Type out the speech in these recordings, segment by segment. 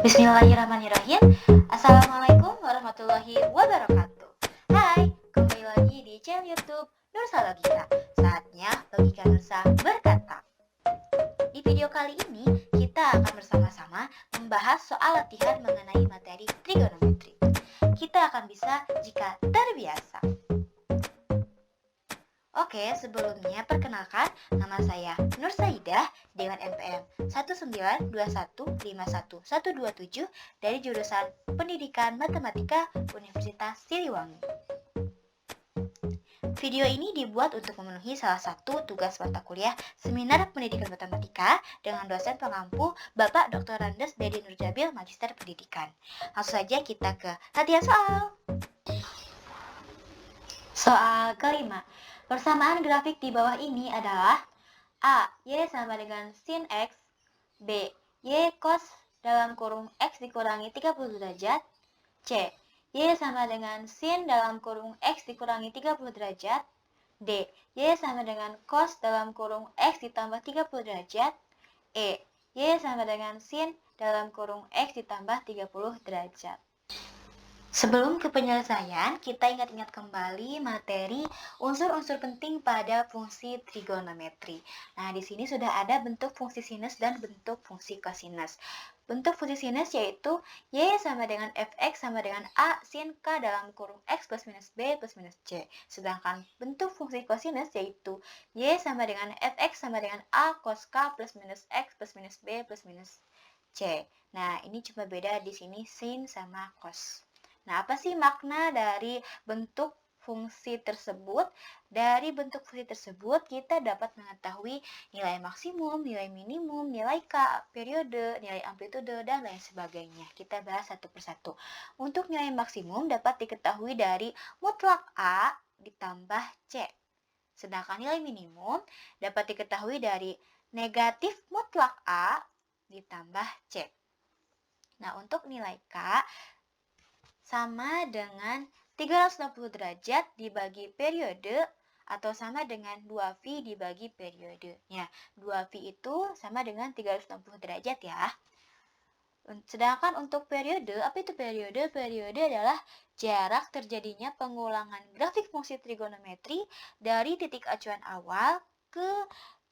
Bismillahirrahmanirrahim. Assalamualaikum warahmatullahi wabarakatuh. Hai, kembali lagi di channel YouTube Nursa Logika. Saatnya Logika Nursa berkata. Di video kali ini kita akan bersama-sama membahas soal latihan mengenai materi trigonometri. Kita akan bisa jika terbiasa. Oke, sebelumnya perkenalkan, nama saya Nur Saidah dengan NPM 192151127 dari jurusan Pendidikan Matematika Universitas Siliwangi. Video ini dibuat untuk memenuhi salah satu tugas mata kuliah Seminar Pendidikan Matematika dengan dosen pengampu Bapak Dr. Randes Dedi Nurjabil, Magister Pendidikan. Langsung saja kita ke latihan soal. Soal kelima. Persamaan grafik di bawah ini adalah A. Y sama dengan sin X, B. Y cos dalam kurung X dikurangi 30 derajat, C. Y sama dengan sin dalam kurung X dikurangi 30 derajat, D. Y sama dengan cos dalam kurung X ditambah 30 derajat, E. Y sama dengan sin dalam kurung X ditambah 30 derajat. Sebelum ke penyelesaian, kita ingat-ingat kembali materi unsur-unsur penting pada fungsi trigonometri. Nah, di sini sudah ada bentuk fungsi sinus dan bentuk fungsi kosinus. Bentuk fungsi sinus yaitu Y sama dengan Fx sama dengan A sin K dalam kurung X plus minus B plus minus C. Sedangkan bentuk fungsi kosinus yaitu Y sama dengan Fx sama dengan A cos K plus minus X plus minus B plus minus C. Nah, ini cuma beda di sini sin sama cos. Nah, apa sih makna dari bentuk fungsi tersebut? Dari bentuk fungsi tersebut, kita dapat mengetahui nilai maksimum, nilai minimum, nilai K, periode, nilai amplitude, dan lain sebagainya. Kita bahas satu persatu. Untuk nilai maksimum dapat diketahui dari mutlak A ditambah C. Sedangkan nilai minimum dapat diketahui dari negatif mutlak A ditambah C. Nah, untuk nilai K sama dengan 360 derajat dibagi periode atau sama dengan 2V dibagi periodenya. 2V itu sama dengan 360 derajat ya. Sedangkan untuk periode, apa itu periode? Periode adalah jarak terjadinya pengulangan grafik fungsi trigonometri dari titik acuan awal ke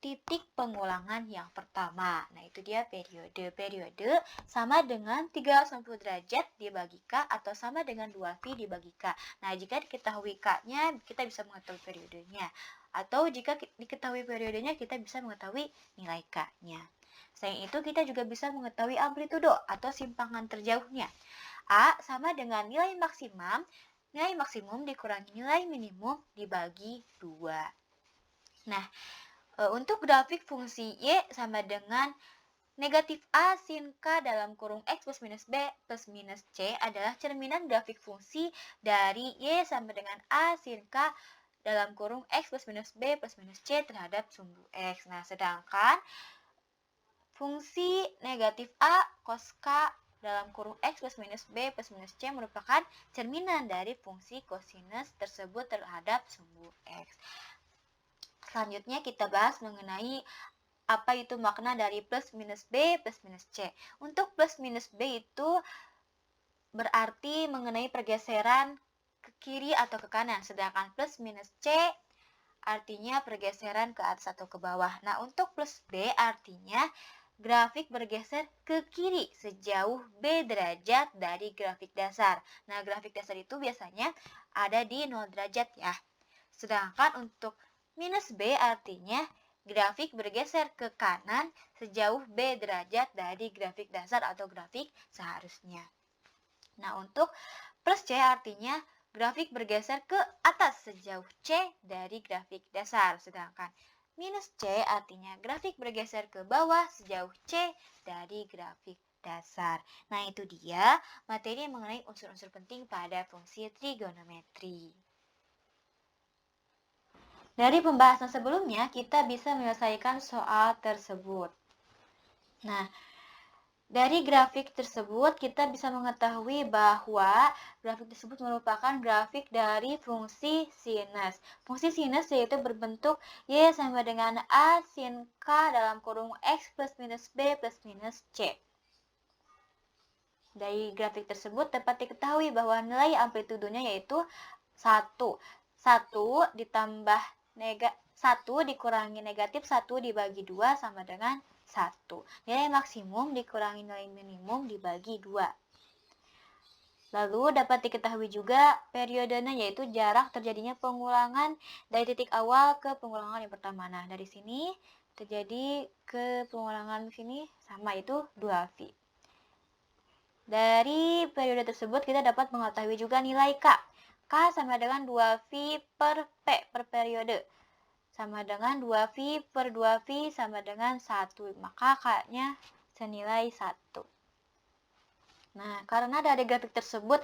titik pengulangan yang pertama. Nah, itu dia periode. Periode sama dengan 360 derajat dibagi K atau sama dengan 2V dibagi K. Nah, jika diketahui K-nya, kita bisa mengetahui periodenya. Atau jika diketahui periodenya, kita bisa mengetahui nilai K-nya. Selain itu, kita juga bisa mengetahui amplitudo atau simpangan terjauhnya. A sama dengan nilai maksimum dikurangi nilai minimum dibagi 2. Nah, untuk grafik fungsi Y sama dengan negatif A sin K dalam kurung X plus minus B plus minus C adalah cerminan grafik fungsi dari Y sama dengan A sin K dalam kurung X plus minus B plus minus C terhadap sumbu X. Nah, sedangkan fungsi negatif A cos K dalam kurung X plus minus B plus minus C merupakan cerminan dari fungsi kosinus tersebut terhadap sumbu X. Selanjutnya kita bahas mengenai apa itu makna dari plus minus B plus minus C. Untuk plus minus B itu berarti mengenai pergeseran ke kiri atau ke kanan. Sedangkan plus minus C artinya pergeseran ke atas atau ke bawah. Nah, untuk plus B artinya grafik bergeser ke kiri sejauh B derajat dari grafik dasar. Nah, grafik dasar itu biasanya ada di 0 derajat ya. Sedangkan untuk minus B artinya grafik bergeser ke kanan sejauh B derajat dari grafik dasar atau grafik seharusnya. Nah, untuk plus C artinya grafik bergeser ke atas sejauh C dari grafik dasar. Sedangkan minus C artinya grafik bergeser ke bawah sejauh C dari grafik dasar. Nah, itu dia materi mengenai unsur-unsur penting pada fungsi trigonometri. Dari pembahasan sebelumnya, kita bisa menyelesaikan soal tersebut. Nah, dari grafik tersebut, kita bisa mengetahui bahwa grafik tersebut merupakan grafik dari fungsi sinus. Fungsi sinus yaitu berbentuk Y sama dengan A sin K dalam kurung X plus minus B plus minus C. Dari grafik tersebut dapat diketahui bahwa nilai amplitudenya yaitu 1. 1 ditambah 1 dikurangi negatif 1 dibagi 2 sama dengan 1. Nilai maksimum dikurangi nilai minimum dibagi 2. Lalu dapat diketahui juga periodenya yaitu jarak terjadinya pengulangan dari titik awal ke pengulangan yang pertama. Nah, dari sini terjadi ke pengulangan sini sama itu 2V. Dari periode tersebut kita dapat mengetahui juga nilai K. K sama dengan 2V per P per periode. Sama dengan 2V per 2V sama dengan 1. Maka K-nya senilai 1. Nah, karena dari grafik tersebut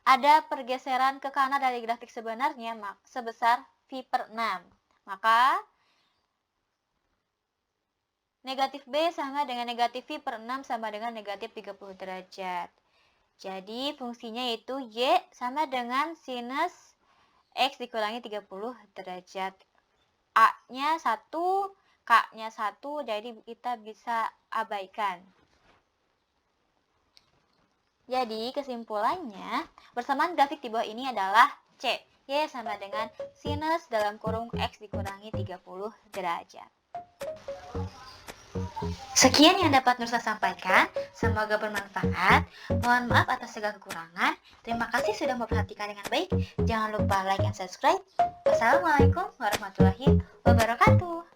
ada pergeseran ke kanan dari grafik sebenarnya sebesar V per 6. Maka negatif B sama dengan negatif V per 6 sama dengan negatif 30 derajat. Jadi fungsinya yaitu Y sama dengan sinus X dikurangi 30 derajat. A-nya 1, K-nya 1, jadi kita bisa abaikan. Jadi kesimpulannya, persamaan grafik di bawah ini adalah C. Y sama dengan sinus dalam kurung X dikurangi 30 derajat. Sekian yang dapat Nursa sampaikan, semoga bermanfaat. Mohon maaf atas segala kekurangan. Terima kasih sudah memperhatikan dengan baik. Jangan lupa like dan subscribe. Wassalamualaikum warahmatullahi wabarakatuh.